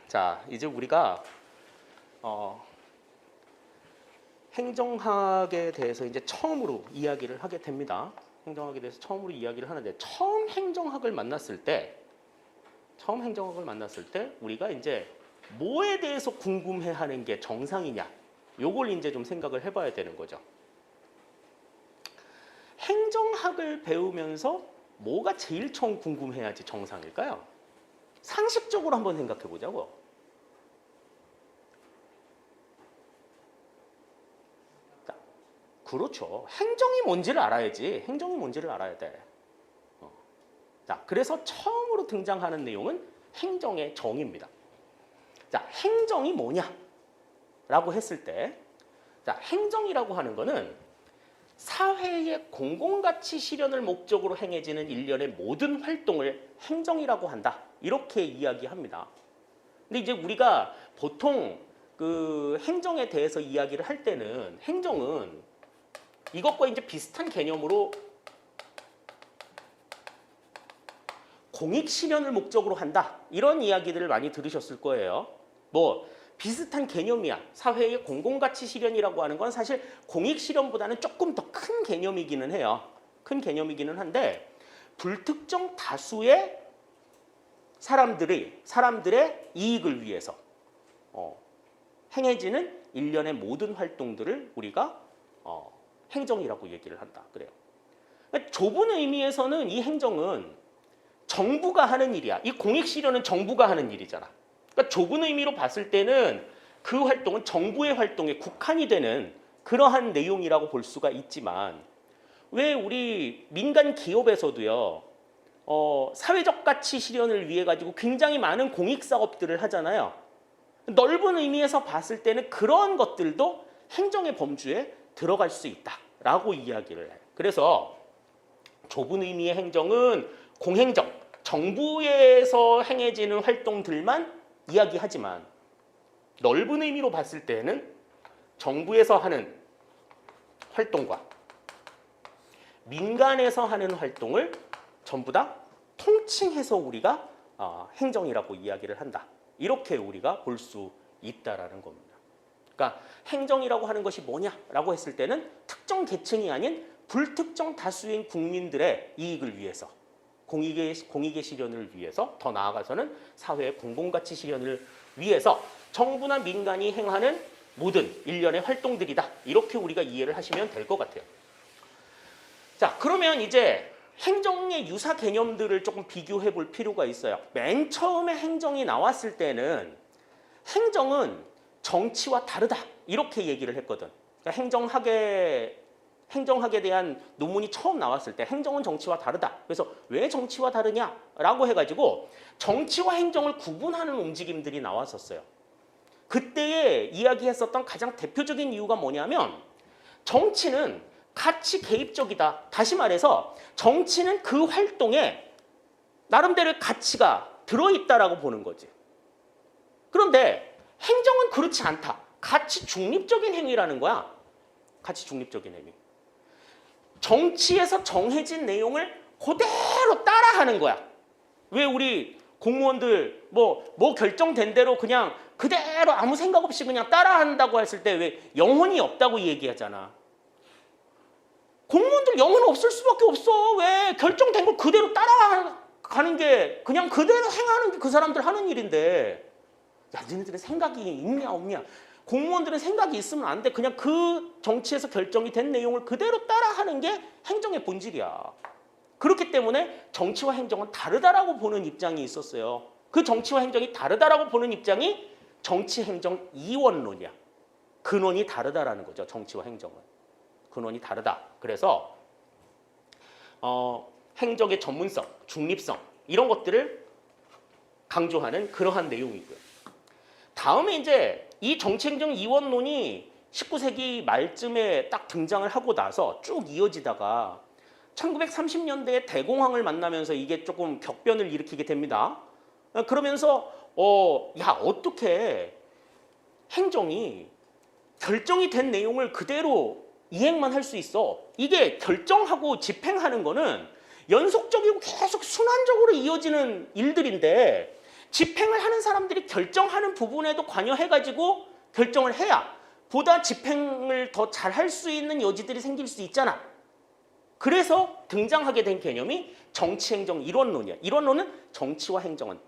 자, 이제 우리가 행정학에 대해서 이제 처음으로 이야기를 하게 됩니다. 행정학에 대해서 처음으로 이야기를 하는데 처음 행정학을 만났을 때 우리가 이제 뭐에 대해서 궁금해하는 게 정상이냐? 요걸 이제 좀 생각을 해봐야 되는 거죠. 행정학을 배우면서 뭐가 제일 처음 궁금해야지 정상일까요? 상식적으로 한번 생각해 보자고. 자, 그렇죠. 행정이 뭔지를 알아야지. 행정이 뭔지를 알아야 돼. 자, 그래서 처음으로 등장하는 내용은 행정의 정의입니다. 자, 행정이 뭐냐라고 했을 때, 자, 행정이라고 하는 거는 사회의 공공가치 실현을 목적으로 행해지는 일련의 모든 활동을 행정이라고 한다. 이렇게 이야기합니다. 근데 이제 우리가 보통 그 행정에 대해서 이야기를 할 때는 행정은 이것과 이제 비슷한 개념으로 공익 실현을 목적으로 한다. 이런 이야기들을 많이 들으셨을 거예요. 뭐 비슷한 개념이야. 사회의 공공가치 실현이라고 하는 건 사실 공익 실현보다는 조금 더 큰 개념이기는 해요. 큰 개념이기는 한데 불특정 다수의 사람들의 이익을 위해서 행해지는 일련의 모든 활동들을 우리가 행정이라고 얘기를 한다. 그래요. 그러니까 좁은 의미에서는 이 행정은 정부가 하는 일이야. 이 공익 실현은 정부가 하는 일이잖아. 그러니까 좁은 의미로 봤을 때는 그 활동은 정부의 활동에 국한이 되는 그러한 내용이라고 볼 수가 있지만 왜 우리 민간 기업에서도요 사회적 가치 실현을 위해 가지고 굉장히 많은 공익 사업들을 하잖아요. 넓은 의미에서 봤을 때는 그런 것들도 행정의 범주에 들어갈 수 있다라고 이야기를 해요. 그래서 좁은 의미의 행정은 공행정, 정부에서 행해지는 활동들만 이야기하지만 넓은 의미로 봤을 때는 정부에서 하는 활동과 민간에서 하는 활동을 전부 다 통칭해서 우리가 행정이라고 이야기를 한다. 이렇게 우리가 볼 수 있다라는 겁니다. 그러니까 행정이라고 하는 것이 뭐냐라고 했을 때는 특정 계층이 아닌 불특정 다수인 국민들의 이익을 위해서 공익의 실현을 위해서 더 나아가서는 사회의 공공가치 실현을 위해서 정부나 민간이 행하는 모든 일련의 활동들이다. 이렇게 우리가 이해를 하시면 될 것 같아요. 자, 그러면 이제 행정의 유사 개념들을 조금 비교해 볼 필요가 있어요. 맨 처음에 행정이 나왔을 때는 행정은 정치와 다르다. 이렇게 얘기를 했거든. 그러니까 행정학에 대한 논문이 처음 나왔을 때 행정은 정치와 다르다. 그래서 왜 정치와 다르냐라고 해가지고 정치와 행정을 구분하는 움직임들이 나왔었어요. 그때에 이야기했었던 가장 대표적인 이유가 뭐냐면 정치는 가치 개입적이다. 다시 말해서 정치는 그 활동에 나름대로의 가치가 들어있다라고 보는 거지. 그런데 행정은 그렇지 않다. 가치 중립적인 행위라는 거야. 가치 중립적인 행위. 정치에서 정해진 내용을 그대로 따라하는 거야. 왜 우리 공무원들 뭐 결정된 대로 그냥 그대로 아무 생각 없이 그냥 따라한다고 했을 때 왜 영혼이 없다고 얘기하잖아. 공무원들 영혼 없을 수밖에 없어. 왜 결정된 걸 그대로 따라가는 게 그냥 그대로 행하는 게 그 사람들 하는 일인데 야, 너네들의 생각이 있냐 없냐. 공무원들은 생각이 있으면 안 돼. 그냥 그 정치에서 결정이 된 내용을 그대로 따라하는 게 행정의 본질이야. 그렇기 때문에 정치와 행정은 다르다라고 보는 입장이 있었어요. 그 정치와 행정이 다르다라고 보는 입장이 정치-행정 이원론이야. 근원이 다르다라는 거죠. 정치와 행정은. 근원이 다르다. 그래서 행정의 전문성, 중립성 이런 것들을 강조하는 그러한 내용이고요. 다음에 이제 이 정치행정 이원론이 19세기 말쯤에 딱 등장을 하고 나서 쭉 이어지다가 1930년대에 대공황을 만나면서 이게 조금 격변을 일으키게 됩니다. 그러면서 야, 어떻게 행정이 결정이 된 내용을 그대로 이행만 할 수 있어. 이게 결정하고 집행하는 거는 연속적이고 계속 순환적으로 이어지는 일들인데 집행을 하는 사람들이 결정하는 부분에도 관여해가지고 결정을 해야 보다 집행을 더 잘할 수 있는 여지들이 생길 수 있잖아. 그래서 등장하게 된 개념이 정치행정 이론론이야. 이론론은 정치와 행정은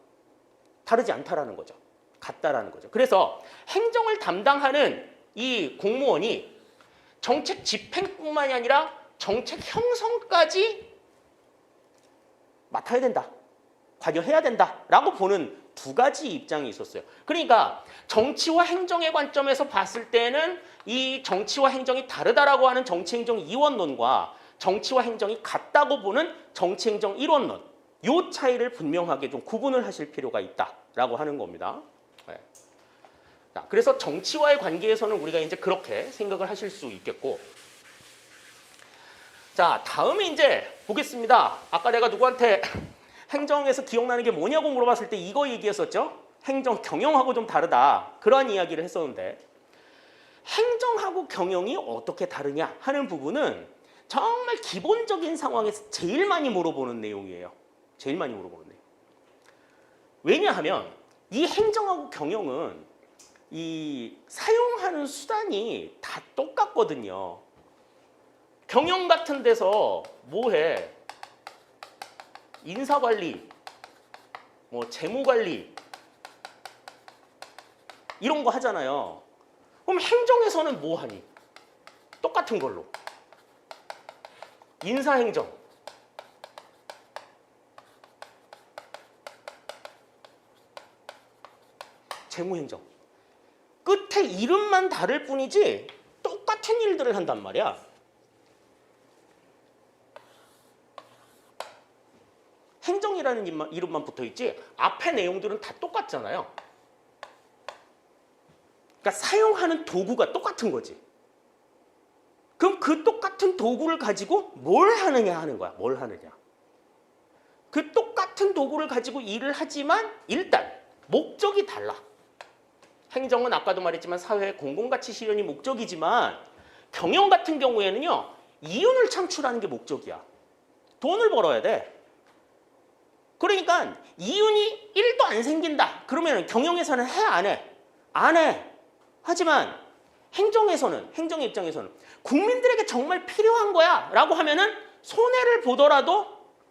다르지 않다라는 거죠. 같다라는 거죠. 그래서 행정을 담당하는 이 공무원이 정책 집행뿐만이 아니라 정책 형성까지 맡아야 된다. 관여해야 된다라고 보는 두 가지 입장이 있었어요. 그러니까 정치와 행정의 관점에서 봤을 때는 이 정치와 행정이 다르다라고 하는 정치행정 이원론과 정치와 행정이 같다고 보는 정치행정 이론론, 이 차이를 분명하게 좀 구분을 하실 필요가 있다라고 하는 겁니다. 네. 자, 그래서 정치와의 관계에서는 우리가 이제 그렇게 생각을 하실 수 있겠고, 자, 다음에 이제 보겠습니다. 아까 내가 누구한테 행정에서 기억나는 게 뭐냐고 물어봤을 때 이거 얘기했었죠. 행정, 경영하고 좀 다르다. 그런 이야기를 했었는데, 행정하고 경영이 어떻게 다르냐 하는 부분은 정말 기본적인 상황에서 제일 많이 물어보는 내용이에요. 제일 많이 물어보는 내용. 왜냐하면 이 행정하고 경영은 이 사용하는 수단이 다 똑같거든요. 경영 같은 데서 뭐해? 인사관리, 뭐 재무관리 이런 거 하잖아요. 그럼 행정에서는 뭐 하니? 똑같은 걸로. 인사행정, 재무행정. 끝에 이름만 다를 뿐이지 똑같은 일들을 한단 말이야. 행정이라는 이름만 붙어있지 앞에 내용들은 다 똑같잖아요. 그러니까 사용하는 도구가 똑같은 거지. 그럼 그 똑같은 도구를 가지고 뭘 하느냐 하는 거야. 뭘 하느냐. 그 똑같은 도구를 가지고 일을 하지만 일단 목적이 달라. 행정은 아까도 말했지만 사회 공공가치 실현이 목적이지만 경영 같은 경우에는요. 이윤을 창출하는 게 목적이야. 돈을 벌어야 돼. 그러니까 이윤이 1도 안 생긴다. 그러면 경영에서는 해, 안 해? 안 해. 하지만 행정에서는, 행정 입장에서는 국민들에게 정말 필요한 거야 라고 하면은 손해를 보더라도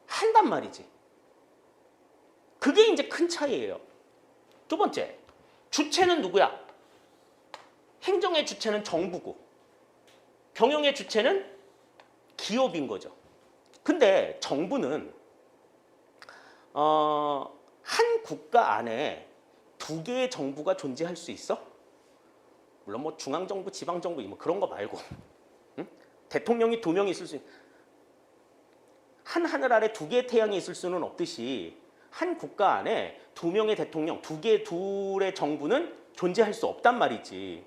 한단 말이지. 그게 이제 큰 차이예요. 두 번째, 주체는 누구야? 행정의 주체는 정부고 경영의 주체는 기업인 거죠. 근데 정부는 한 국가 안에 두 개의 정부가 존재할 수 있어? 물론 뭐 중앙정부, 지방정부 뭐 그런 거 말고 응? 대통령이 2명 있을 수 한 하늘 아래 두 개의 태양이 있을 수는 없듯이 한 국가 안에 2명의 대통령, 둘의 정부는 존재할 수 없단 말이지.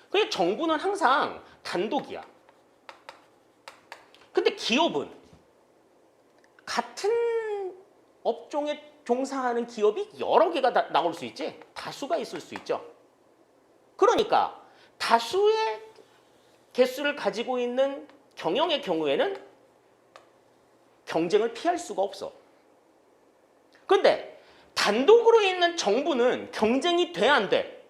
그게 정부는 항상 단독이야. 근데 기업은 같은 업종에 종사하는 기업이 여러 개가 나올 수 있지. 다수가 있을 수 있죠. 그러니까 다수의 개수를 가지고 있는 경영의 경우에는 경쟁을 피할 수가 없어. 그런데 단독으로 있는 정부는 경쟁이 돼, 안 돼?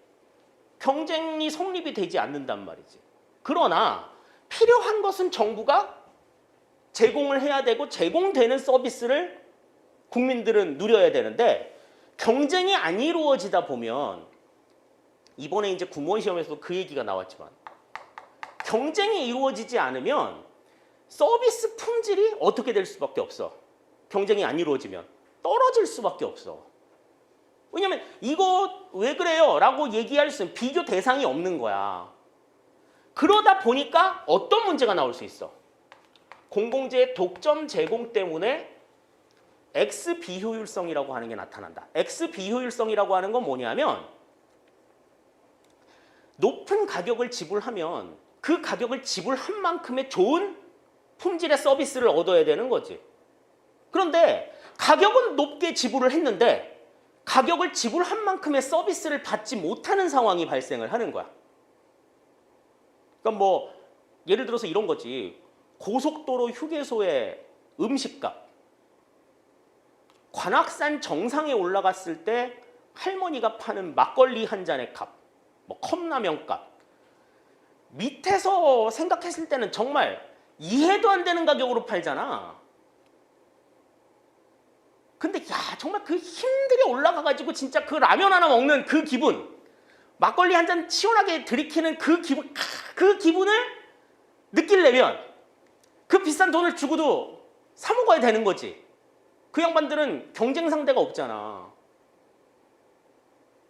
경쟁이 성립이 되지 않는단 말이지. 그러나 필요한 것은 정부가 제공을 해야 되고 제공되는 서비스를 국민들은 누려야 되는데 경쟁이 안 이루어지다 보면 이번에 이제 구몬 시험에서도 그 얘기가 나왔지만 경쟁이 이루어지지 않으면 서비스 품질이 어떻게 될 수밖에 없어. 경쟁이 안 이루어지면 떨어질 수밖에 없어. 왜냐면 이거 왜 그래요? 라고 얘기할 수 있는 비교 대상이 없는 거야. 그러다 보니까 어떤 문제가 나올 수 있어? 공공재의 독점 제공 때문에 X 비효율성이라고 하는 게 나타난다. X 비효율성이라고 하는 건 뭐냐면 높은 가격을 지불하면 그 가격을 지불한 만큼의 좋은 품질의 서비스를 얻어야 되는 거지. 그런데 가격은 높게 지불을 했는데 가격을 지불한 만큼의 서비스를 받지 못하는 상황이 발생을 하는 거야. 그러니까 뭐 예를 들어서 이런 거지. 고속도로 휴게소의 음식값. 관악산 정상에 올라갔을 때 할머니가 파는 막걸리 한 잔의 값, 뭐 컵라면 값, 밑에서 생각했을 때는 정말 이해도 안 되는 가격으로 팔잖아. 근데 야 정말 그 힘들이 올라가가지고 진짜 그 라면 하나 먹는 그 기분, 막걸리 한 잔 시원하게 들이키는 그 기분, 그 기분을 느끼려면 그 비싼 돈을 주고도 사 먹어야 되는 거지. 그 양반들은 경쟁 상대가 없잖아.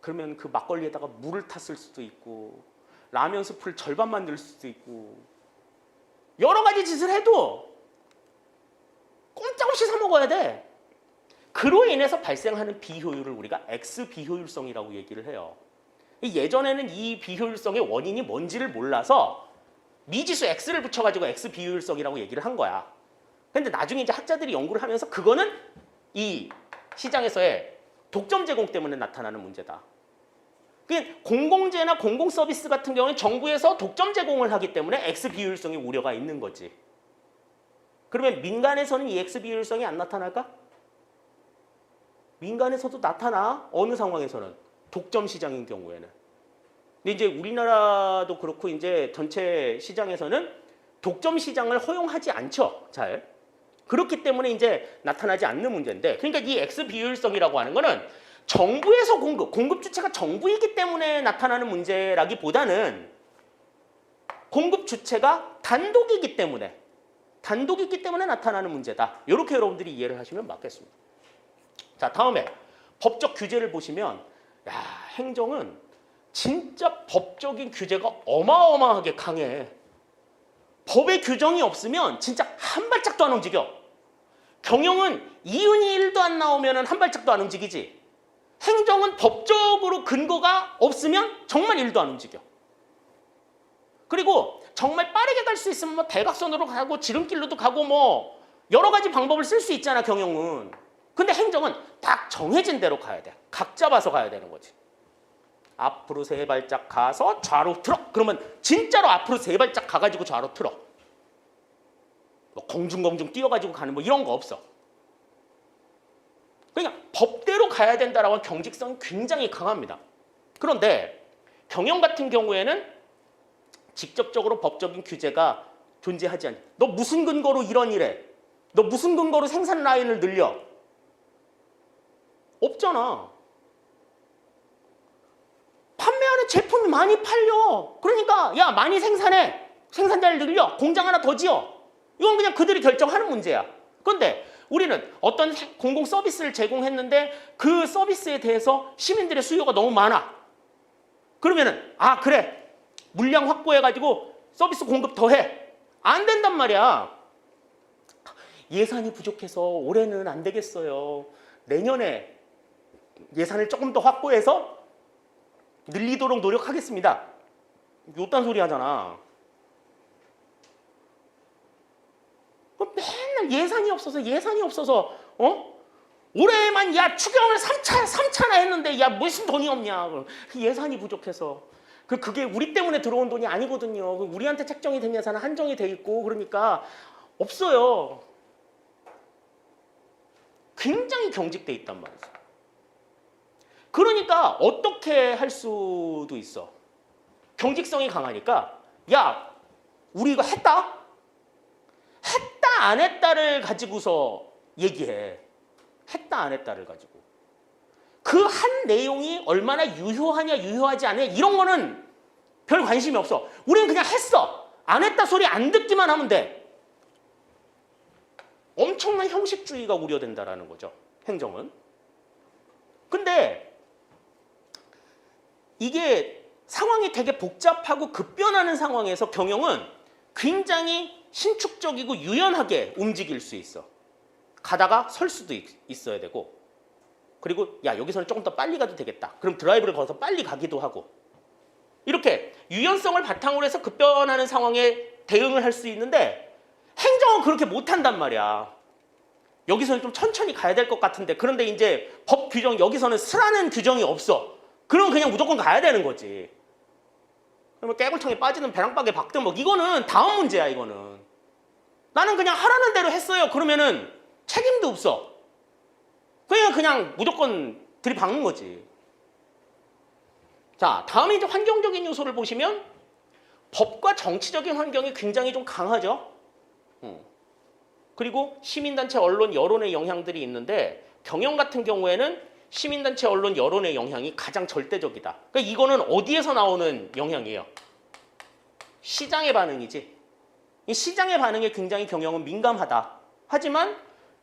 그러면 그 막걸리에다가 물을 탔을 수도 있고 라면 스프를 절반만 넣을 수도 있고 여러 가지 짓을 해도 꼼짝없이 사 먹어야 돼. 그로 인해서 발생하는 비효율을 우리가 X 비효율성이라고 얘기를 해요. 예전에는 이 비효율성의 원인이 뭔지를 몰라서 미지수 X를 붙여가지고 X 비효율성이라고 얘기를 한 거야. 근데 나중에 이제 학자들이 연구를 하면서 그거는 이 시장에서의 독점 제공 때문에 나타나는 문제다. 공공재나 공공 서비스 같은 경우는 정부에서 독점 제공을 하기 때문에 X 비효율성의 우려가 있는 거지. 그러면 민간에서는 이 X 비효율성이 안 나타날까? 민간에서도 나타나. 어느 상황에서는 독점 시장인 경우에는. 근데 이제 우리나라도 그렇고 이제 전체 시장에서는 독점 시장을 허용하지 않죠. 잘. 그렇기 때문에 이제 나타나지 않는 문제인데, 그러니까 이 X 비효율성이라고 하는 거는 정부에서 공급 주체가 정부이기 때문에 나타나는 문제라기보다는 공급 주체가 단독이기 때문에 나타나는 문제다. 이렇게 여러분들이 이해를 하시면 맞겠습니다. 자, 다음에 법적 규제를 보시면 야, 행정은 진짜 법적인 규제가 어마어마하게 강해. 법의 규정이 없으면 진짜 한 발짝도 안 움직여. 경영은 이윤이 1도 안 나오면 한 발짝도 안 움직이지. 행정은 법적으로 근거가 없으면 정말 1도 안 움직여. 그리고 정말 빠르게 갈 수 있으면 뭐 대각선으로 가고 지름길로도 가고 뭐 여러 가지 방법을 쓸 수 있잖아, 경영은. 근데 행정은 딱 정해진 대로 가야 돼. 각 잡아서 가야 되는 거지. 앞으로 3발짝 가서 좌로 틀어. 그러면 진짜로 앞으로 3발짝 가가지고 좌로 틀어. 뭐 공중공중 뛰어가지고 가는 뭐 이런 거 없어. 그러니까 법대로 가야 된다라고 하는 경직성이 굉장히 강합니다. 그런데 경영 같은 경우에는 직접적으로 법적인 규제가 존재하지 않아. 너 무슨 근거로 이런 일해? 너 무슨 근거로 생산 라인을 늘려? 없잖아. 판매하는 제품이 많이 팔려. 그러니까 야 많이 생산해. 생산자를 늘려. 공장 하나 더 지어. 이건 그냥 그들이 결정하는 문제야. 그런데 우리는 어떤 공공 서비스를 제공했는데 그 서비스에 대해서 시민들의 수요가 너무 많아. 그러면은 아 그래 물량 확보해가지고 서비스 공급 더 해. 안 된단 말이야. 예산이 부족해서 올해는 안 되겠어요. 내년에 예산을 조금 더 확보해서 늘리도록 노력하겠습니다. 요딴 소리 하잖아. 맨날 예산이 없어서 올해만 야 추경을 3차나 했는데 야 무슨 돈이 없냐. 예산이 부족해서. 그게 우리 때문에 들어온 돈이 아니거든요. 우리한테 책정이 된 예산은 한정이 돼 있고 그러니까 없어요. 굉장히 경직돼 있단 말이죠. 그러니까 어떻게 할 수도 있어. 경직성이 강하니까 야 우리 이거 했다 안 했다를 가지고서 얘기해. 했다 안 했다를 가지고. 그 한 내용이 얼마나 유효하냐 유효하지 않냐 이런 거는 별 관심이 없어. 우리는 그냥 했어. 안 했다 소리 안 듣기만 하면 돼. 엄청난 형식주의가 우려된다라는 거죠. 행정은. 근데 이게 상황이 되게 복잡하고 급변하는 상황에서 경영은 굉장히 신축적이고 유연하게 움직일 수 있어. 가다가 설 수도 있어야 되고 그리고 야 여기서는 조금 더 빨리 가도 되겠다. 그럼 드라이브를 걸어서 빨리 가기도 하고 이렇게 유연성을 바탕으로 해서 급변하는 상황에 대응을 할 수 있는데 행정은 그렇게 못한단 말이야. 여기서는 좀 천천히 가야 될 것 같은데 그런데 이제 법 규정 여기서는 쓰라는 규정이 없어. 그럼 그냥 무조건 가야 되는 거지. 그러면 깨굴청에 빠지는 배랑박에 박든 뭐 이거는 다음 문제야. 이거는 나는 그냥 하라는 대로 했어요. 그러면은 책임도 없어. 그냥 무조건 들이박는 거지. 자, 다음에 이제 환경적인 요소를 보시면 법과 정치적인 환경이 굉장히 좀 강하죠. 그리고 시민단체, 언론, 여론의 영향들이 있는데 경영 같은 경우에는 시민단체, 언론, 여론의 영향이 가장 절대적이다. 그러니까 이거는 어디에서 나오는 영향이에요? 시장의 반응이지. 이 시장의 반응에 굉장히 경영은 민감하다. 하지만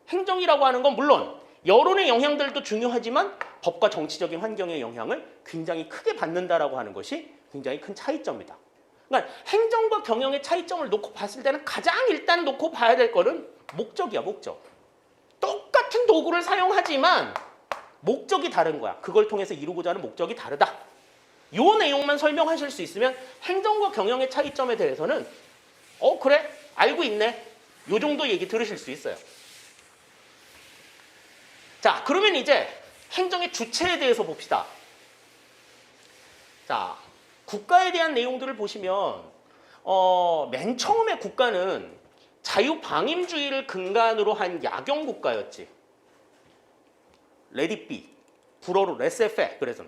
행정이라고 하는 건 물론 여론의 영향들도 중요하지만 법과 정치적인 환경의 영향을 굉장히 크게 받는다라고 하는 것이 굉장히 큰 차이점이다. 그러니까 행정과 경영의 차이점을 놓고 봤을 때는 가장 일단 놓고 봐야 될 거는 목적이야, 목적. 똑같은 도구를 사용하지만 목적이 다른 거야. 그걸 통해서 이루고자 하는 목적이 다르다. 요 내용만 설명하실 수 있으면 행정과 경영의 차이점에 대해서는 그래, 알고 있네. 요 정도 얘기 들으실 수 있어요. 자, 그러면 이제 행정의 주체에 대해서 봅시다. 자, 국가에 대한 내용들을 보시면 맨 처음에 국가는 자유방임주의를 근간으로 한 야경 국가였지. Let it be. 불어로 laissez-faire. 그래서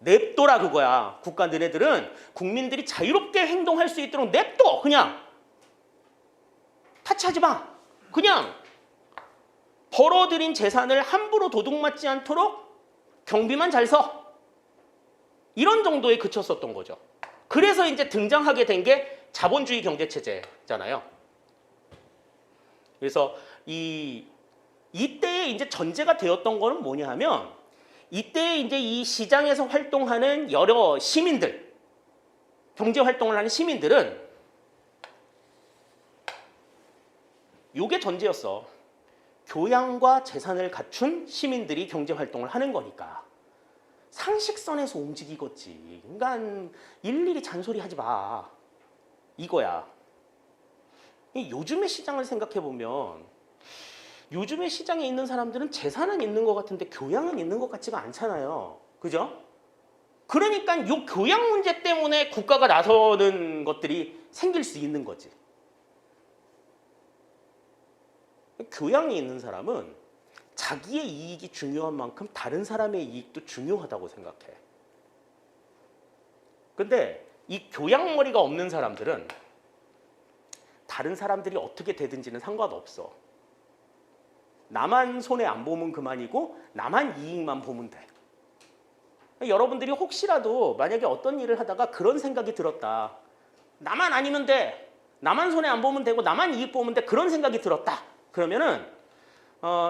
냅둬라 그거야. 국가 너네들은 국민들이 자유롭게 행동할 수 있도록 냅둬. 그냥 타치하지 마. 그냥 벌어들인 재산을 함부로 도둑맞지 않도록 경비만 잘 서. 이런 정도에 그쳤었던 거죠. 그래서 이제 등장하게 된 게 자본주의 경제체제잖아요. 그래서 이때에 이제 전제가 되었던 거는 뭐냐 하면 이때 이제 이 시장에서 활동하는 여러 시민들, 경제 활동을 하는 시민들은 요게 전제였어. 교양과 재산을 갖춘 시민들이 경제 활동을 하는 거니까 상식선에서 움직이겠지. 인간 일일이 잔소리하지 마. 이거야. 요즘의 시장을 생각해 보면 요즘의 시장에 있는 사람들은 재산은 있는 것 같은데 교양은 있는 것 같지가 않잖아요. 그죠? 그러니까 요 교양 문제 때문에 국가가 나서는 것들이 생길 수 있는 거지. 교양이 있는 사람은 자기의 이익이 중요한 만큼 다른 사람의 이익도 중요하다고 생각해. 근데 이 교양머리가 없는 사람들은 다른 사람들이 어떻게 되든지는 상관없어. 나만 손해 안 보면 그만이고 나만 이익만 보면 돼. 여러분들이 혹시라도 만약에 어떤 일을 하다가 그런 생각이 들었다. 나만 아니면 돼. 나만 손해 안 보면 되고 나만 이익 보면 돼. 그런 생각이 들었다. 그러면은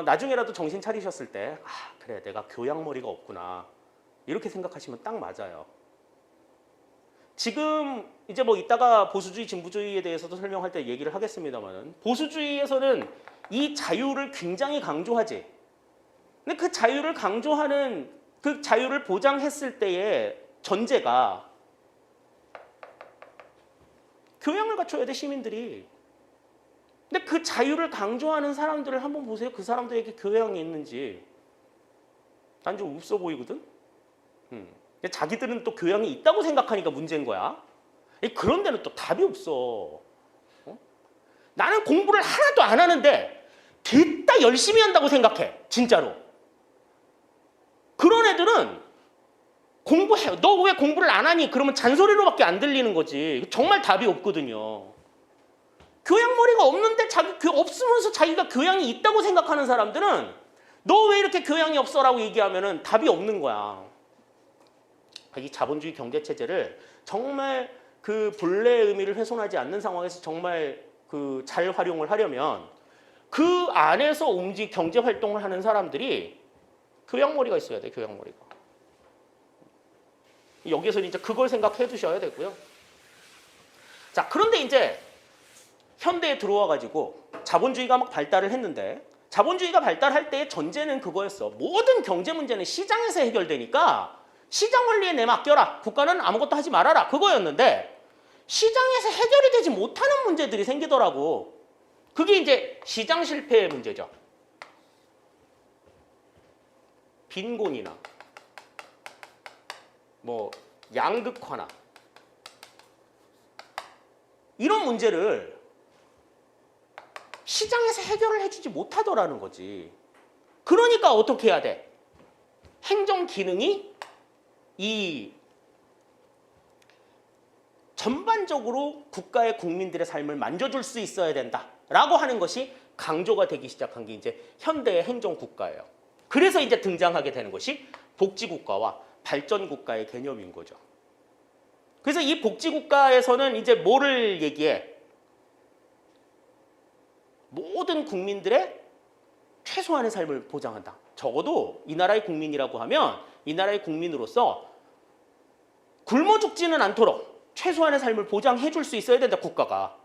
나중에라도 정신 차리셨을 때 그래 내가 교양머리가 없구나. 이렇게 생각하시면 딱 맞아요. 지금 이제 뭐 이따가 보수주의, 진보주의에 대해서도 설명할 때 얘기를 하겠습니다만은 보수주의에서는 이 자유를 굉장히 강조하지. 근데 그 자유를 강조하는 그 자유를 보장했을 때의 전제가 교양을 갖춰야 돼, 시민들이. 근데 그 자유를 강조하는 사람들을 한번 보세요. 그 사람들에게 교양이 있는지. 난 좀 없어 보이거든. 자기들은 또 교양이 있다고 생각하니까 문제인 거야. 그런 데는 또 답이 없어. 나는 공부를 하나도 안 하는데 됐다 열심히 한다고 생각해. 진짜로. 그런 애들은 공부해. 너 왜 공부를 안 하니? 그러면 잔소리로밖에 안 들리는 거지. 정말 답이 없거든요. 교양머리가 없는데 없으면서 자기가 교양이 있다고 생각하는 사람들은 너 왜 이렇게 교양이 없어라고 얘기하면은 답이 없는 거야. 이 자본주의 경제체제를 정말 그 본래의 의미를 훼손하지 않는 상황에서 정말 그 잘 활용을 하려면 그 안에서 경제 활동을 하는 사람들이 교양머리가 있어야 돼, 교양머리가. 여기에서 이제 그걸 생각해 두셔야 되고요. 자, 그런데 이제 현대에 들어와 가지고 자본주의가 막 발달을 했는데 자본주의가 발달할 때의 전제는 그거였어. 모든 경제 문제는 시장에서 해결되니까 시장 원리에 내 맡겨라. 국가는 아무것도 하지 말아라. 그거였는데 시장에서 해결이 되지 못하는 문제들이 생기더라고. 그게 이제 시장 실패의 문제죠. 빈곤이나 뭐 양극화나 이런 문제를 시장에서 해결을 해주지 못하더라는 거지. 그러니까 어떻게 해야 돼? 행정 기능이 이 전반적으로 국가의 국민들의 삶을 만져줄 수 있어야 된다라고 하는 것이 강조가 되기 시작한 게 이제 현대의 행정국가예요. 그래서 이제 등장하게 되는 것이 복지국가와 발전국가의 개념인 거죠. 그래서 이 복지국가에서는 이제 뭐를 얘기해? 모든 국민들의 최소한의 삶을 보장한다. 적어도 이 나라의 국민이라고 하면 이 나라의 국민으로서 굶어 죽지는 않도록 최소한의 삶을 보장해 줄 수 있어야 된다, 국가가.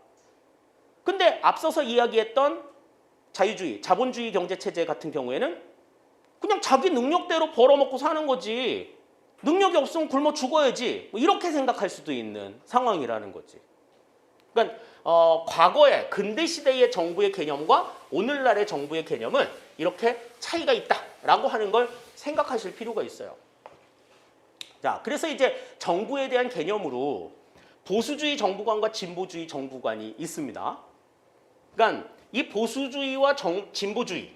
근데 앞서서 이야기했던 자유주의, 자본주의 경제체제 같은 경우에는 그냥 자기 능력대로 벌어먹고 사는 거지. 능력이 없으면 굶어 죽어야지. 뭐 이렇게 생각할 수도 있는 상황이라는 거지. 그러니까 과거의 근대 시대의 정부의 개념과 오늘날의 정부의 개념은 이렇게 차이가 있다라고 하는 걸 생각하실 필요가 있어요. 자, 그래서 이제 정부에 대한 개념으로 보수주의 정부관과 진보주의 정부관이 있습니다. 그러니까 이 보수주의와 진보주의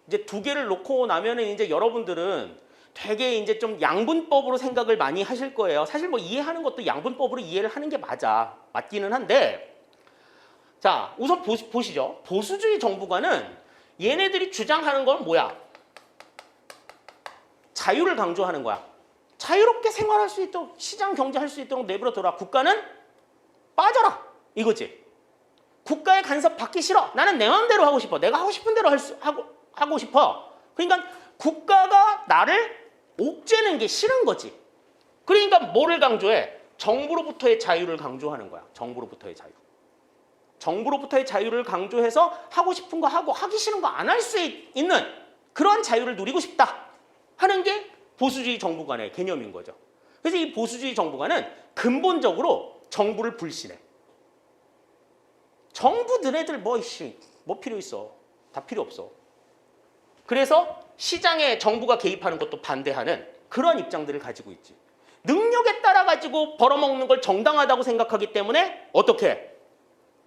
이제 두 개를 놓고 나면은 이제 여러분들은 되게 이제 좀 양분법으로 생각을 많이 하실 거예요. 사실 뭐 이해하는 것도 양분법으로 이해를 하는 게 맞기는 한데, 자, 우선 보시죠. 보수주의 정부관은 얘네들이 주장하는 건 뭐야? 자유를 강조하는 거야. 자유롭게 생활할 수 있도록, 시장 경제할 수 있도록 내버려둬라. 국가는 빠져라, 이거지. 국가의 간섭 받기 싫어. 나는 내 마음대로 하고 싶어. 내가 하고 싶은 대로 하고 싶어. 그러니까 국가가 나를 옥죄는 게 싫은 거지. 그러니까 뭐를 강조해? 정부로부터의 자유를 강조하는 거야. 정부로부터의 자유. 정부로부터의 자유를 강조해서 하고 싶은 거 하고 하기 싫은 거 안 할 수 있는 그런 자유를 누리고 싶다 하는 게 보수주의 정부관의 개념인 거죠. 그래서 이 보수주의 정부관은 근본적으로 정부를 불신해. 정부 너네들 뭐 필요 있어. 다 필요 없어. 그래서 시장에 정부가 개입하는 것도 반대하는 그런 입장들을 가지고 있지. 능력에 따라 가지고 벌어먹는 걸 정당하다고 생각하기 때문에 어떻게?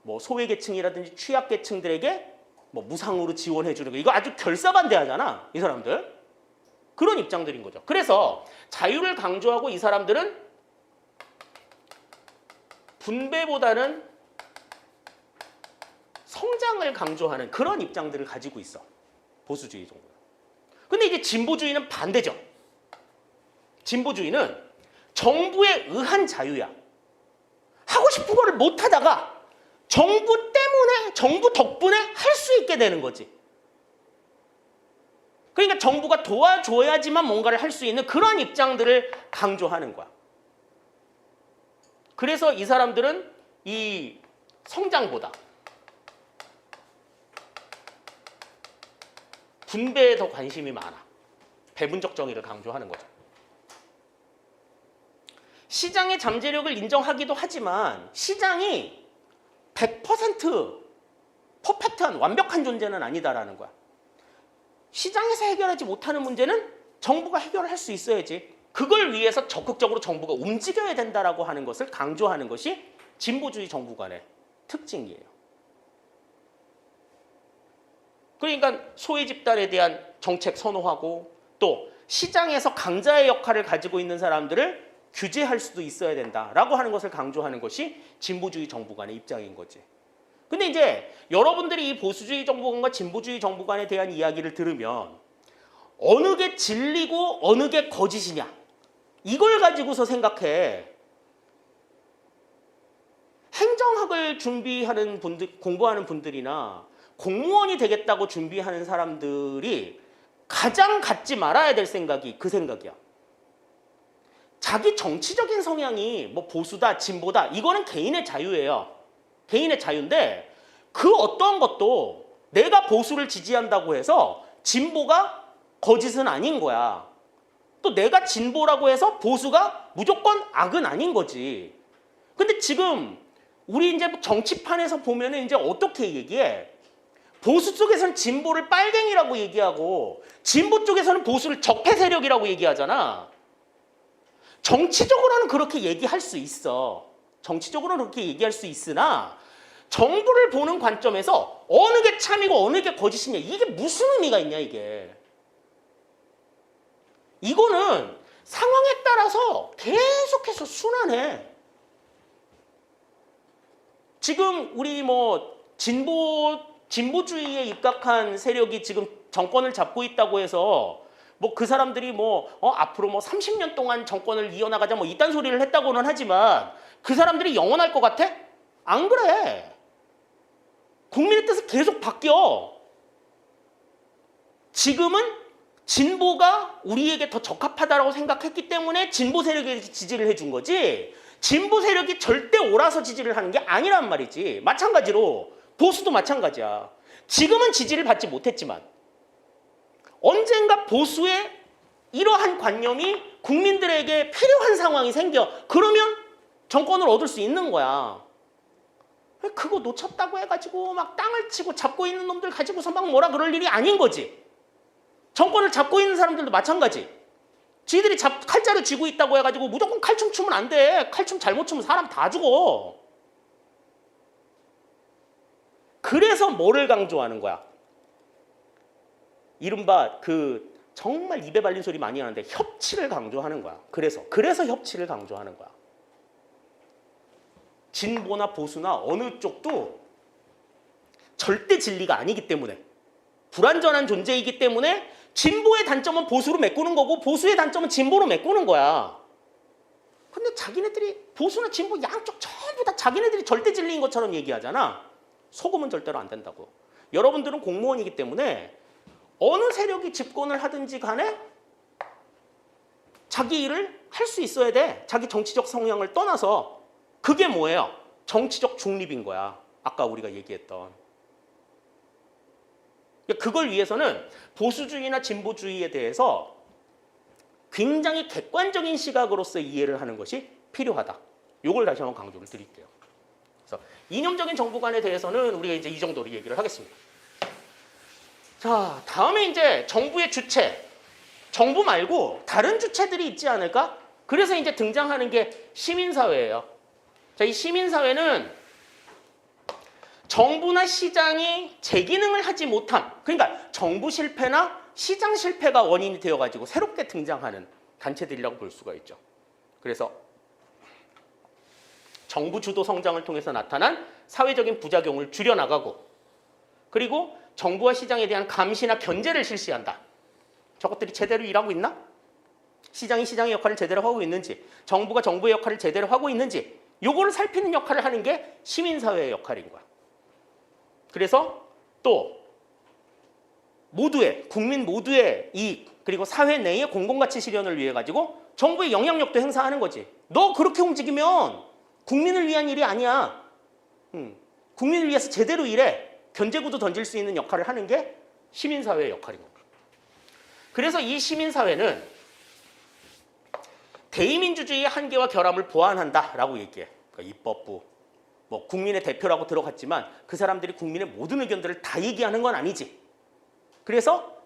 뭐 소외계층이라든지 취약계층들에게 뭐 무상으로 지원해 주는 거, 이거 아주 결사반대하잖아, 이 사람들. 그런 입장들인 거죠. 그래서 자유를 강조하고 이 사람들은 분배보다는 성장을 강조하는 그런 입장들을 가지고 있어, 보수주의 정부는. 근데 이제 진보주의는 반대죠. 진보주의는 정부에 의한 자유야. 하고 싶은 거를 못 하다가 정부 때문에, 정부 덕분에 할 수 있게 되는 거지. 그러니까 정부가 도와줘야지만 뭔가를 할 수 있는 그런 입장들을 강조하는 거야. 그래서 이 사람들은 이 성장보다 분배에 더 관심이 많아. 배분적 정의를 강조하는 거죠. 시장의 잠재력을 인정하기도 하지만 시장이 100% 퍼펙트한 완벽한 존재는 아니다라는 거야. 시장에서 해결하지 못하는 문제는 정부가 해결을 할 수 있어야지. 그걸 위해서 적극적으로 정부가 움직여야 된다라고 하는 것을 강조하는 것이 진보주의 정부관의 특징이에요. 그러니까 소외 집단에 대한 정책 선호하고 또 시장에서 강자의 역할을 가지고 있는 사람들을 규제할 수도 있어야 된다라고 하는 것을 강조하는 것이 진보주의 정부관의 입장인 거지. 근데 이제 여러분들이 이 보수주의 정부관과 진보주의 정부관에 대한 이야기를 들으면 어느 게 진리고 어느 게 거짓이냐, 이걸 가지고서 생각해. 행정학을 준비하는 분들, 공부하는 분들이나 공무원이 되겠다고 준비하는 사람들이 가장 갖지 말아야 될 생각이 그 생각이야. 자기 정치적인 성향이 뭐 보수다, 진보다, 이거는 개인의 자유예요. 개인의 자유인데 그 어떤 것도 내가 보수를 지지한다고 해서 진보가 거짓은 아닌 거야. 또 내가 진보라고 해서 보수가 무조건 악은 아닌 거지. 근데 지금 우리 이제 정치판에서 보면은 이제 어떻게 얘기해? 보수 쪽에서는 진보를 빨갱이라고 얘기하고 진보 쪽에서는 보수를 적폐 세력이라고 얘기하잖아. 정치적으로는 그렇게 얘기할 수 있어. 정치적으로는 그렇게 얘기할 수 있으나 정부를 보는 관점에서 어느 게 참이고 어느 게 거짓이냐, 이게 무슨 의미가 있냐, 이게. 이거는 상황에 따라서 계속해서 순환해. 지금 우리 뭐 진보주의에 입각한 세력이 지금 정권을 잡고 있다고 해서 뭐 그 사람들이 뭐 앞으로 뭐 30년 동안 정권을 이어나가자 뭐 이딴 소리를 했다고는 하지만 그 사람들이 영원할 것 같아? 안 그래. 국민의 뜻은 계속 바뀌어. 지금은 진보가 우리에게 더 적합하다고 생각했기 때문에 진보 세력에게 지지를 해준 거지, 진보 세력이 절대 옳아서 지지를 하는 게 아니란 말이지. 마찬가지로 보수도 마찬가지야. 지금은 지지를 받지 못했지만 언젠가 보수의 이러한 관념이 국민들에게 필요한 상황이 생겨. 그러면 정권을 얻을 수 있는 거야. 그거 놓쳤다고 해가지고 막 땅을 치고 잡고 있는 놈들 가지고서 막 뭐라 그럴 일이 아닌 거지. 정권을 잡고 있는 사람들도 마찬가지. 지들이 칼자루 쥐고 있다고 해가지고 무조건 칼춤 추면 안 돼. 칼춤 잘못 추면 사람 다 죽어. 그래서 뭐를 강조하는 거야? 이른바 그 정말 입에 발린 소리 많이 하는데 협치를 강조하는 거야. 그래서 협치를 강조하는 거야. 진보나 보수나 어느 쪽도 절대 진리가 아니기 때문에, 불완전한 존재이기 때문에 진보의 단점은 보수로 메꾸는 거고 보수의 단점은 진보로 메꾸는 거야. 근데 자기네들이 보수나 진보 양쪽 전부 다 자기네들이 절대 진리인 것처럼 얘기하잖아. 속으면 절대로 안 된다고. 여러분들은 공무원이기 때문에 어느 세력이 집권을 하든지 간에 자기 일을 할 수 있어야 돼. 자기 정치적 성향을 떠나서. 그게 뭐예요? 정치적 중립인 거야. 아까 우리가 얘기했던. 그걸 위해서는 보수주의나 진보주의에 대해서 굉장히 객관적인 시각으로서 이해를 하는 것이 필요하다. 이걸 다시 한번 강조를 드릴게요. 그래서 이념적인 정부관에 대해서는 우리가 이제 이 정도로 얘기를 하겠습니다. 자, 다음에 이제 정부의 주체, 정부 말고 다른 주체들이 있지 않을까? 그래서 이제 등장하는 게 시민사회예요. 자, 이 시민사회는 정부나 시장이 제 기능을 하지 못함, 그러니까 정부 실패나 시장 실패가 원인이 되어가지고 새롭게 등장하는 단체들이라고 볼 수가 있죠. 그래서 정부 주도 성장을 통해서 나타난 사회적인 부작용을 줄여나가고, 그리고 정부와 시장에 대한 감시나 견제를 실시한다. 저것들이 제대로 일하고 있나? 시장이 시장의 역할을 제대로 하고 있는지, 정부가 정부의 역할을 제대로 하고 있는지, 요거를 살피는 역할을 하는 게 시민사회의 역할인 거야. 그래서 또 국민 모두의 이익, 그리고 사회 내의 공공가치 실현을 위해 가지고 정부의 영향력도 행사하는 거지. 너 그렇게 움직이면 국민을 위한 일이 아니야. 국민을 위해서 제대로 일해. 견제구도 던질 수 있는 역할을 하는 게 시민사회의 역할인 겁니다. 그래서 이 시민사회는 대의민주주의의 한계와 결함을 보완한다라고 얘기해. 그러니까 입법부, 뭐 국민의 대표라고 들어갔지만 그 사람들이 국민의 모든 의견들을 다 얘기하는 건 아니지. 그래서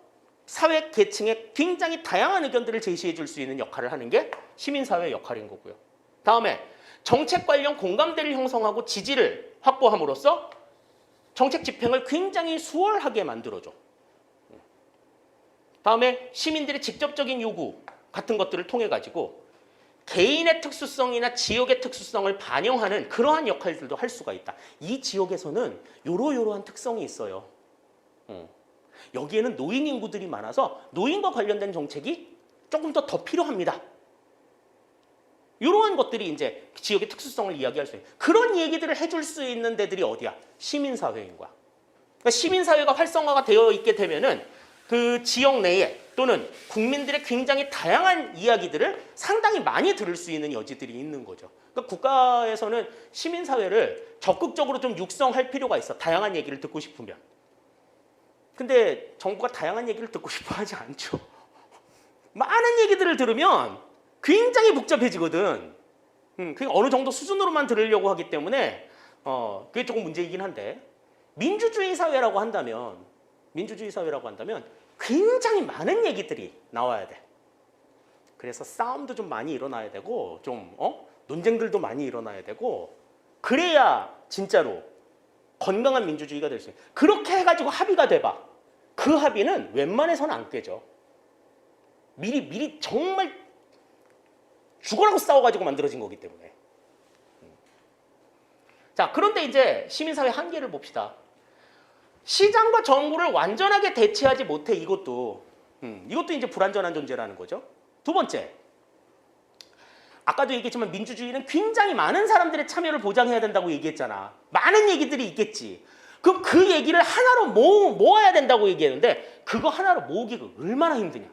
사회 계층에 굉장히 다양한 의견들을 제시해 줄 수 있는 역할을 하는 게 시민사회의 역할인 거고요. 다음에 정책 관련 공감대를 형성하고 지지를 확보함으로써 정책 집행을 굉장히 수월하게 만들어줘. 다음에 시민들의 직접적인 요구 같은 것들을 통해 가지고 개인의 특수성이나 지역의 특수성을 반영하는 그러한 역할들도 할 수가 있다. 이 지역에서는 요러요러한 특성이 있어요. 여기에는 노인 인구들이 많아서 노인과 관련된 정책이 조금 더 필요합니다. 이러한 것들이 이제 지역의 특수성을 이야기할 수 있는 그런 얘기들을 해줄 수 있는 데들이 어디야? 시민사회인 거야. 그러니까 시민사회가 활성화가 되어 있게 되면은 그 지역 내에 또는 국민들의 굉장히 다양한 이야기들을 상당히 많이 들을 수 있는 여지들이 있는 거죠. 그러니까 국가에서는 시민사회를 적극적으로 좀 육성할 필요가 있어. 다양한 얘기를 듣고 싶으면. 근데 정부가 다양한 얘기를 듣고 싶어 하지 않죠. 많은 얘기들을 들으면 굉장히 복잡해지거든. 그게 어느 정도 수준으로만 들으려고 하기 때문에 그게 조금 문제이긴 한데, 민주주의 사회라고 한다면 굉장히 많은 얘기들이 나와야 돼. 그래서 싸움도 좀 많이 일어나야 되고, 좀 논쟁들도 많이 일어나야 되고, 그래야 진짜로 건강한 민주주의가 될 수 있어요. 그렇게 해가지고 합의가 돼봐. 그 합의는 웬만해서는 안 깨져. 미리 정말 죽어라고 싸워가지고 만들어진 거기 때문에. 자, 그런데 이제 시민사회 한계를 봅시다. 시장과 정부를 완전하게 대체하지 못해 이것도 이제 불완전한 존재라는 거죠. 두 번째, 아까도 얘기했지만 민주주의는 굉장히 많은 사람들의 참여를 보장해야 된다고 얘기했잖아. 많은 얘기들이 있겠지. 그럼 그 얘기를 하나로 모아야 된다고 얘기했는데 그거 하나로 모으기가 얼마나 힘드냐.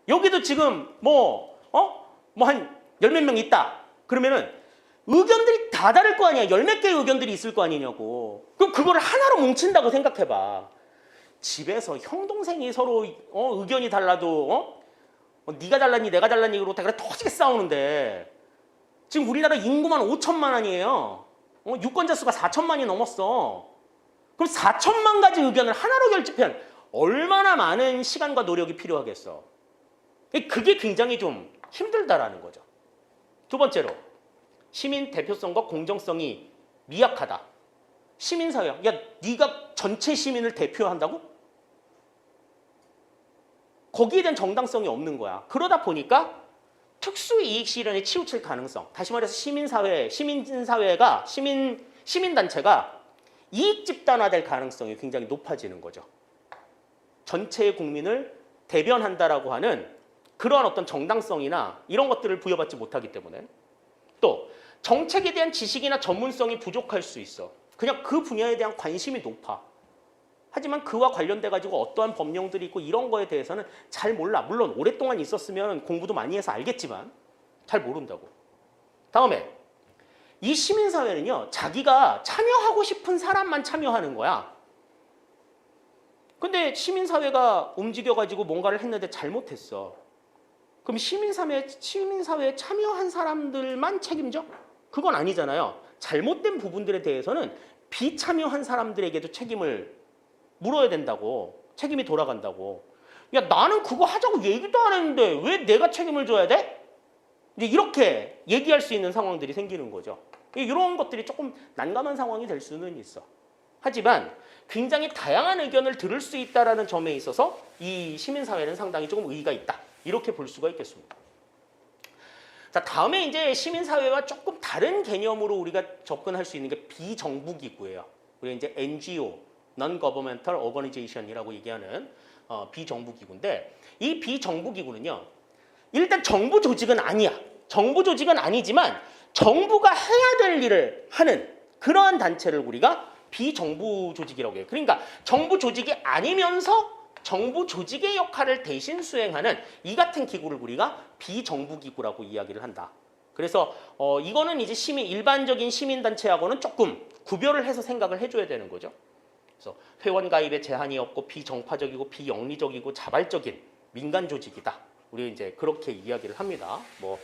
여기도 지금 한 열 몇 명 있다. 그러면은 의견들이 다 다를 거 아니야. 열 몇 개의 의견들이 있을 거 아니냐고. 그럼 그거를 하나로 뭉친다고 생각해봐. 집에서 형 동생이 서로 의견이 달라도 네가 달랐니 내가 달랐니 그러고 그래 터지게 싸우는데 지금 우리나라 인구만 5천만이에요. 유권자 수가 4천만이 넘었어. 그럼 4천만 가지 의견을 하나로 결집한 얼마나 많은 시간과 노력이 필요하겠어. 그게 굉장히 좀 힘들다라는 거죠. 두 번째로 시민 대표성과 공정성이 미약하다. 시민사회, 야 네가 전체 시민을 대표한다고? 거기에 대한 정당성이 없는 거야. 그러다 보니까 특수이익 실현에 치우칠 가능성. 다시 말해서 시민단체가 이익 집단화될 가능성이 굉장히 높아지는 거죠. 전체 국민을 대변한다라고 하는 그러한 어떤 정당성이나 이런 것들을 부여받지 못하기 때문에 또 정책에 대한 지식이나 전문성이 부족할 수 있어. 그냥 그 분야에 대한 관심이 높아. 하지만 그와 관련돼 가지고 어떠한 법령들이 있고 이런 거에 대해서는 잘 몰라. 물론 오랫동안 있었으면 공부도 많이 해서 알겠지만 잘 모른다고. 다음에 이 시민사회는요. 자기가 참여하고 싶은 사람만 참여하는 거야. 근데 시민사회가 움직여가지고 뭔가를 했는데 잘못했어. 그럼 시민사회에 참여한 사람들만 책임져? 그건 아니잖아요. 잘못된 부분들에 대해서는 비참여한 사람들에게도 책임을 물어야 된다고. 책임이 돌아간다고. 야 나는 그거 하자고 얘기도 안 했는데 왜 내가 책임을 져야 돼? 이제 이렇게 얘기할 수 있는 상황들이 생기는 거죠. 이런 것들이 조금 난감한 상황이 될 수는 있어. 하지만 굉장히 다양한 의견을 들을 수 있다는 점에 있어서 이 시민사회는 상당히 조금 의의가 있다. 이렇게 볼 수가 있겠습니다. 자, 다음에 이제 시민사회와 조금 다른 개념으로 우리가 접근할 수 있는 게 비정부기구예요. 우리가 이제 NGO, Non-Governmental Organization이라고 얘기하는 비정부기구인데 이 비정부기구는요. 일단 정부 조직은 아니야. 정부 조직은 아니지만 정부가 해야 될 일을 하는 그러한 단체를 우리가 비정부 조직이라고 해요. 그러니까 정부 조직이 아니면서 정부 조직의 역할을 대신 수행하는 이 같은 기구를 우리가 비정부 기구라고 이야기를 한다. 그래서 이거는 이제 일반적인 시민단체하고는 조금 구별을 해서 생각을 해줘야 되는 거죠. 그래서 회원 가입에 제한이 없고 비정파적이고 비영리적이고 자발적인 민간 조직이다. 우리 이제 그렇게 이야기를 합니다. 뭐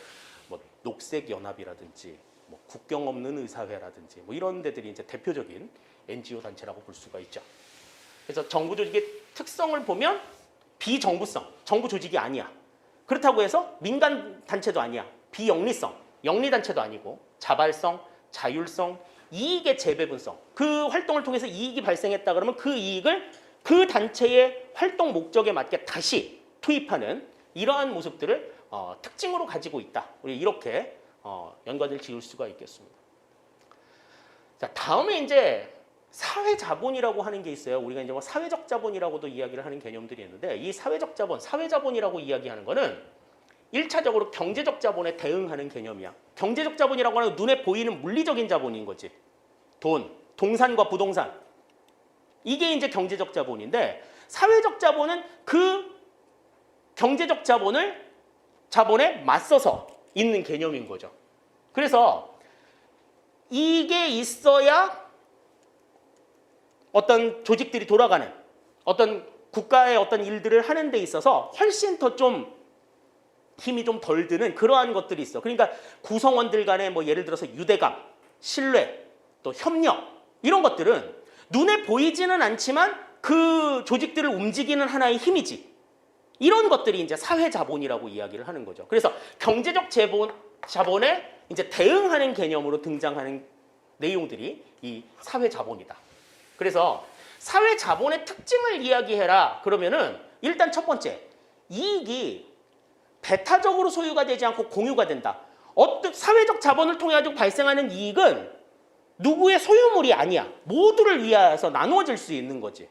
녹색연합이라든지 뭐 국경 없는 의사회라든지 뭐 이런 데들이 이제 대표적인 NGO 단체라고 볼 수가 있죠. 그래서 정부 조직의 특성을 보면 비정부성, 정부 조직이 아니야. 그렇다고 해서 민간 단체도 아니야. 비영리성, 영리 단체도 아니고 자발성, 자율성, 이익의 재배분성. 그 활동을 통해서 이익이 발생했다 그러면 그 이익을 그 단체의 활동 목적에 맞게 다시 투입하는 이러한 모습들을 특징으로 가지고 있다. 우리 이렇게 연관을 지을 수가 있겠습니다. 자, 다음에 이제 사회자본이라고 하는 게 있어요. 우리가 이제 뭐 사회적 자본이라고도 이야기를 하는 개념들이 있는데 이 사회적 자본, 사회자본이라고 이야기하는 거는 1차적으로 경제적 자본에 대응하는 개념이야. 경제적 자본이라고 하는 건 눈에 보이는 물리적인 자본인 거지. 돈, 동산과 부동산. 이게 이제 경제적 자본인데 사회적 자본은 그 경제적 자본에 맞서서 있는 개념인 거죠. 그래서 이게 있어야 어떤 조직들이 돌아가는 어떤 국가의 어떤 일들을 하는 데 있어서 훨씬 더 좀 힘이 좀 덜 드는 그러한 것들이 있어. 그러니까 구성원들 간의 뭐 예를 들어서 유대감, 신뢰, 또 협력 이런 것들은 눈에 보이지는 않지만 그 조직들을 움직이는 하나의 힘이지. 이런 것들이 이제 사회자본이라고 이야기를 하는 거죠. 그래서 경제적 자본에 이제 대응하는 개념으로 등장하는 내용들이 이 사회자본이다. 그래서 사회자본의 특징을 이야기해라. 그러면은 일단 첫 번째, 이익이 배타적으로 소유가 되지 않고 공유가 된다. 어떤 사회적 자본을 통해 가지고 발생하는 이익은 누구의 소유물이 아니야. 모두를 위하여서 나누어질 수 있는 거지.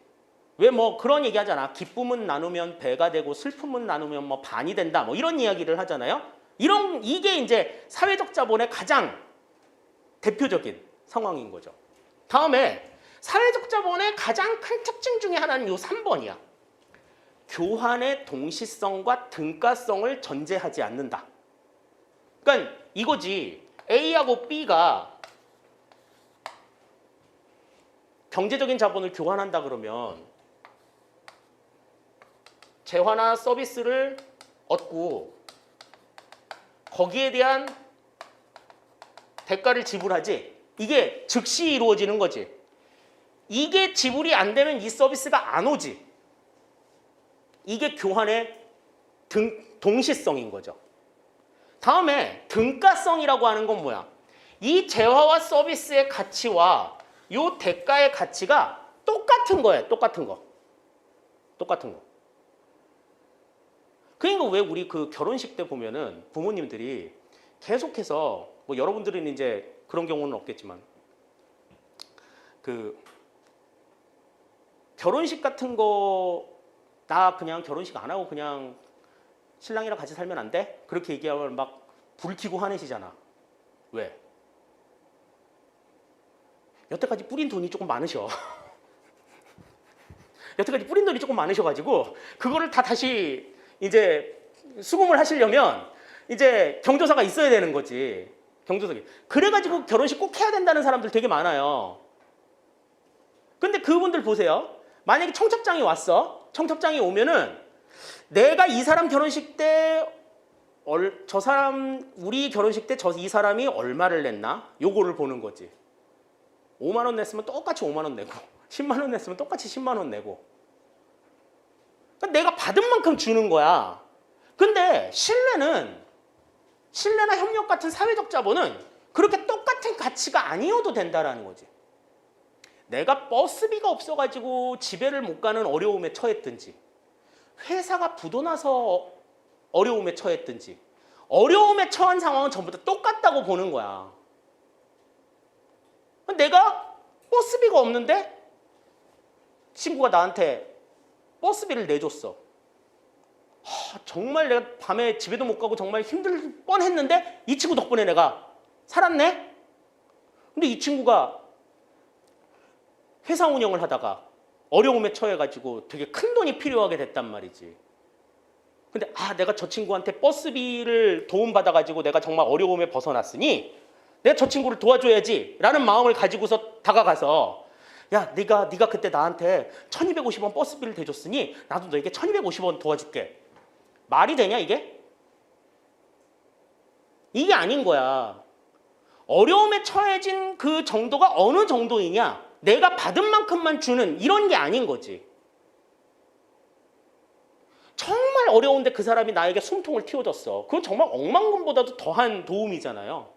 왜 뭐 그런 얘기 하잖아. 기쁨은 나누면 배가 되고 슬픔은 나누면 뭐 반이 된다. 뭐 이런 이야기를 하잖아요. 이게 이제 사회적 자본의 가장 대표적인 상황인 거죠. 다음에 사회적 자본의 가장 큰 특징 중에 하나는 요 3번이야. 교환의 동시성과 등가성을 전제하지 않는다. 그러니까 이거지. A하고 B가 경제적인 자본을 교환한다 그러면 재화나 서비스를 얻고 거기에 대한 대가를 지불하지. 이게 즉시 이루어지는 거지. 이게 지불이 안 되면 이 서비스가 안 오지. 이게 교환의 동시성인 거죠. 다음에 등가성이라고 하는 건 뭐야? 이 재화와 서비스의 가치와 이 대가의 가치가 똑같은 거예요. 똑같은 거. 그러니까 왜 우리 그 결혼식 때 보면은 부모님들이 계속해서 뭐 여러분들은 이제 그런 경우는 없겠지만 그 결혼식 같은 거 나 그냥 결혼식 안 하고 그냥 신랑이랑 같이 살면 안 돼? 그렇게 얘기하면 막 불 켜고 화내시잖아. 왜? 여태까지 뿌린 돈이 조금 많으셔. 여태까지 뿌린 돈이 조금 많으셔가지고 그거를 다 다시 이제 수금을 하시려면 이제 경조사가 있어야 되는 거지. 경조사기. 그래가지고 결혼식 꼭 해야 된다는 사람들 되게 많아요. 근데 그분들 보세요. 만약에 청첩장이 왔어. 청첩장이 오면은 내가 이 사람 결혼식 때 저 사람 우리 결혼식 때 이 사람이 얼마를 냈나? 요거를 보는 거지. 5만 원 냈으면 똑같이 5만 원 내고 10만 원 냈으면 똑같이 10만 원 내고 그러니까 내가 받은 만큼 주는 거야. 근데 신뢰나 협력 같은 사회적 자본은 그렇게 똑같은 가치가 아니어도 된다라는 거지. 내가 버스비가 없어가지고 집에를 못 가는 어려움에 처했든지 회사가 부도나서 어려움에 처했든지 어려움에 처한 상황은 전부 다 똑같다고 보는 거야. 내가 버스비가 없는데 친구가 나한테 버스비를 내줬어. 정말 내가 밤에 집에도 못 가고 정말 힘들 뻔했는데 이 친구 덕분에 내가 살았네? 근데 이 친구가 회사 운영을 하다가 어려움에 처해가지고 되게 큰 돈이 필요하게 됐단 말이지. 근데 내가 저 친구한테 버스비를 도움받아가지고 내가 정말 어려움에 벗어났으니 내가 저 친구를 도와줘야지 라는 마음을 가지고서 다가가서 야 네가 그때 나한테 1250원 버스비를 대줬으니 나도 너에게 1250원 도와줄게. 말이 되냐 이게? 이게 아닌 거야. 어려움에 처해진 그 정도가 어느 정도이냐? 내가 받은 만큼만 주는 이런 게 아닌 거지. 정말 어려운데 그 사람이 나에게 숨통을 틔워줬어. 그건 정말 억만금보다도 더한 도움이잖아요.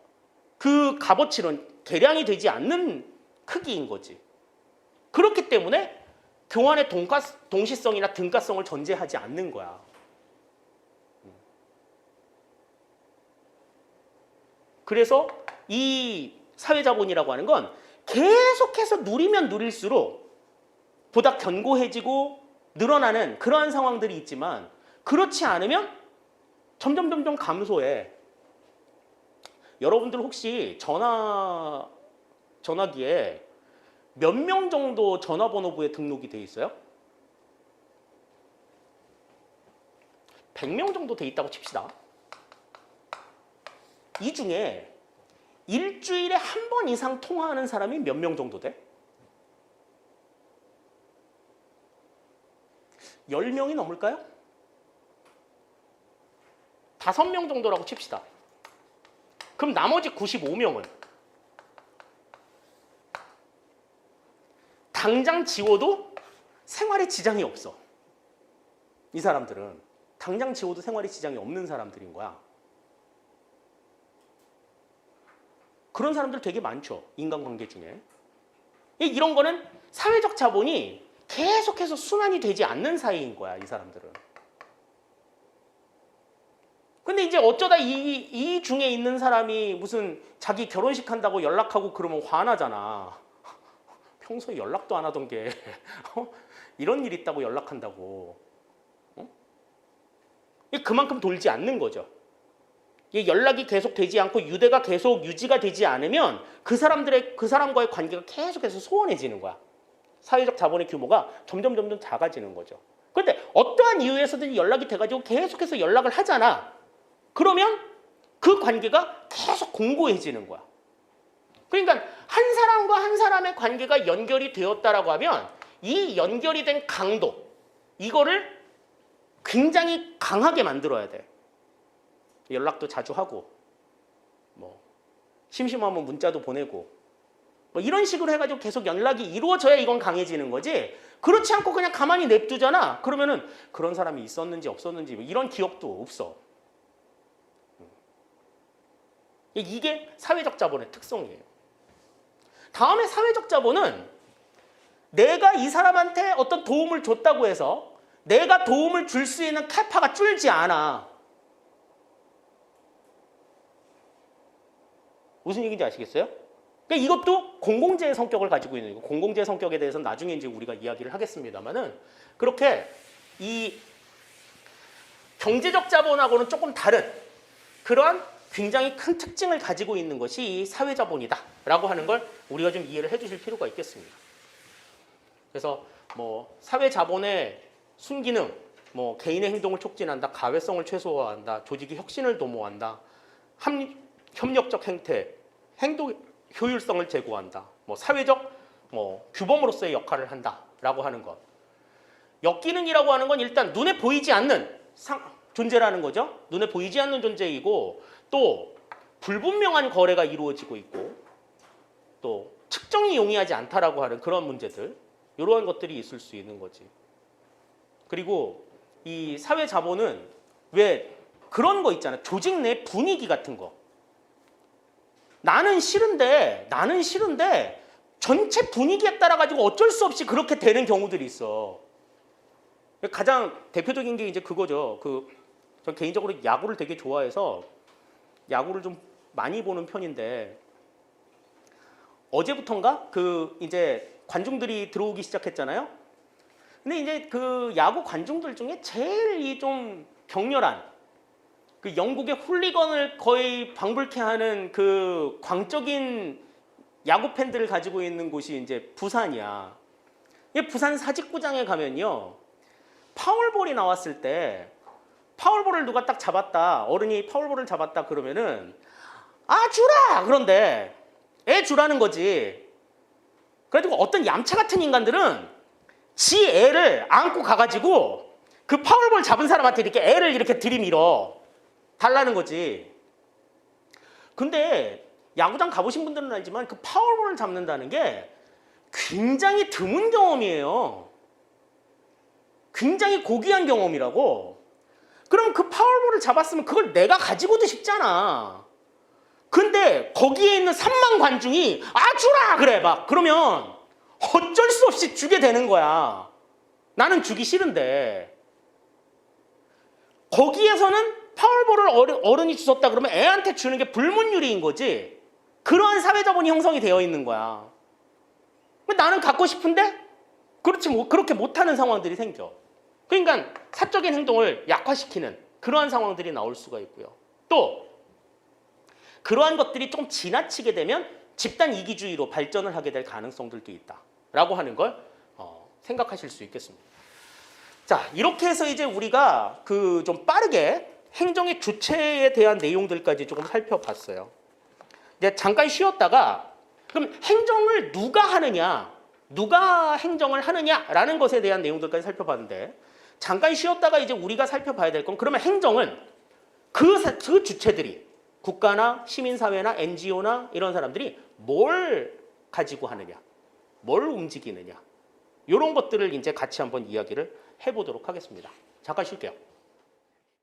그 값어치는 계량이 되지 않는 크기인 거지. 그렇기 때문에 교환의 동시성이나 등가성을 전제하지 않는 거야. 그래서 이 사회자본이라고 하는 건 계속해서 누리면 누릴수록 보다 견고해지고 늘어나는 그러한 상황들이 있지만 그렇지 않으면 점점 감소해. 여러분들 혹시 전화기에 몇 명 정도 전화번호부에 등록이 돼 있어요? 100명 정도 돼 있다고 칩시다. 이 중에 일주일에 한 번 이상 통화하는 사람이 몇 명 정도 돼? 10명이 넘을까요? 5명 정도라고 칩시다. 그럼 나머지 95명은 당장 지워도 생활에 지장이 없어. 이 사람들은 당장 지워도 생활에 지장이 없는 사람들인 거야. 그런 사람들 되게 많죠. 인간관계 중에. 이런 거는 사회적 자본이 계속해서 순환이 되지 않는 사이인 거야. 이 사람들은. 근데 이제 어쩌다 이 중에 있는 사람이 무슨 자기 결혼식 한다고 연락하고 그러면 화나잖아. 평소에 연락도 안 하던 게 이런 일 있다고 연락한다고. 그만큼 돌지 않는 거죠. 연락이 계속 되지 않고 유대가 계속 유지가 되지 않으면 그 사람과의 관계가 계속해서 소원해지는 거야. 사회적 자본의 규모가 점점 작아지는 거죠. 그런데 어떠한 이유에서든 연락이 돼가지고 계속해서 연락을 하잖아. 그러면 그 관계가 계속 공고해지는 거야. 그러니까 한 사람과 한 사람의 관계가 연결이 되었다라고 하면 이 연결이 된 강도, 이거를 굉장히 강하게 만들어야 돼. 연락도 자주 하고, 뭐 심심하면 문자도 보내고, 뭐 이런 식으로 해가지고 계속 연락이 이루어져야 이건 강해지는 거지. 그렇지 않고 그냥 가만히 냅두잖아. 그러면은 그런 사람이 있었는지 없었는지 뭐 이런 기억도 없어. 이게 사회적 자본의 특성이에요. 다음에 사회적 자본은 내가 이 사람한테 어떤 도움을 줬다고 해서 내가 도움을 줄 수 있는 캐파가 줄지 않아. 무슨 얘기인지 아시겠어요? 그러니까 이것도 공공재의 성격을 가지고 있는 거고, 공공재의 성격에 대해서는 나중에 이제 우리가 이야기를 하겠습니다만은, 그렇게 이 경제적 자본하고는 조금 다른 그러한 굉장히 큰 특징을 가지고 있는 것이 사회자본이다라고 하는 걸 우리가 좀 이해를 해주실 필요가 있겠습니다. 그래서 뭐 사회자본의 순기능, 뭐 개인의 행동을 촉진한다, 가외성을 최소화한다, 조직의 혁신을 도모한다, 협력적 행태, 행동 효율성을 제고한다, 뭐 사회적 규범으로서의 역할을 한다라고 하는 것. 역기능이라고 하는 건 일단 눈에 보이지 않는 존재라는 거죠. 눈에 보이지 않는 존재이고, 또 불분명한 거래가 이루어지고 있고, 또 측정이 용이하지 않다라고 하는 그런 문제들, 이러한 것들이 있을 수 있는 거지. 그리고 이 사회 자본은 왜 그런 거 있잖아. 조직 내 분위기 같은 거. 나는 싫은데 전체 분위기에 따라 가지고 어쩔 수 없이 그렇게 되는 경우들이 있어. 가장 대표적인 게 이제 그거죠. 저 개인적으로 야구를 되게 좋아해서 야구를 좀 많이 보는 편인데, 어제부턴가 이제 관중들이 들어오기 시작했잖아요. 근데 이제 그 야구 관중들 중에 제일 이 좀 격렬한, 그 영국의 훌리건을 거의 방불케 하는 그 광적인 야구 팬들을 가지고 있는 곳이 이제 부산이야. 부산 사직구장에 가면요, 파울볼이 나왔을 때 파울볼을 누가 딱 잡았다, 어른이 파울볼을 잡았다 그러면은 아 주라! 그런데 애 주라는 거지. 그래가지고 어떤 얌체 같은 인간들은 지 애를 안고 가가지고 그 파울볼 잡은 사람한테 이렇게 애를 이렇게 들이밀어 달라는 거지. 근데 야구장 가보신 분들은 알지만 그 파울볼을 잡는다는 게 굉장히 드문 경험이에요. 굉장히 고귀한 경험이라고. 그럼 그 파울볼을 잡았으면 그걸 내가 가지고도 싶잖아. 근데 거기에 있는 3만 관중이 아 주라 그래 막 그러면 어쩔 수 없이 주게 되는 거야. 나는 주기 싫은데. 거기에서는 파울볼을 어른이 주셨다 그러면 애한테 주는 게 불문율이인 거지. 그러한 사회자본이 형성이 되어 있는 거야. 나는 갖고 싶은데 그렇지 뭐 그렇게 못하는 상황들이 생겨. 그러니까 사적인 행동을 약화시키는 그러한 상황들이 나올 수가 있고요. 또 그러한 것들이 좀 지나치게 되면 집단 이기주의로 발전을 하게 될 가능성들도 있다라고 하는 걸 생각하실 수 있겠습니다. 자, 이렇게 해서 이제 우리가 좀 빠르게 행정의 주체에 대한 내용들까지 조금 살펴봤어요. 이제 잠깐 쉬었다가 그럼 행정을 누가 하느냐, 누가 행정을 하느냐라는 것에 대한 내용들까지 살펴봤는데, 잠깐 쉬었다가 이제 우리가 살펴봐야 될 건 그러면 행정은 그 주체들이 국가나 시민사회나 NGO나 이런 사람들이 뭘 가지고 하느냐, 뭘 움직이느냐, 이런 것들을 이제 같이 한번 이야기를 해보도록 하겠습니다. 잠깐 쉴게요.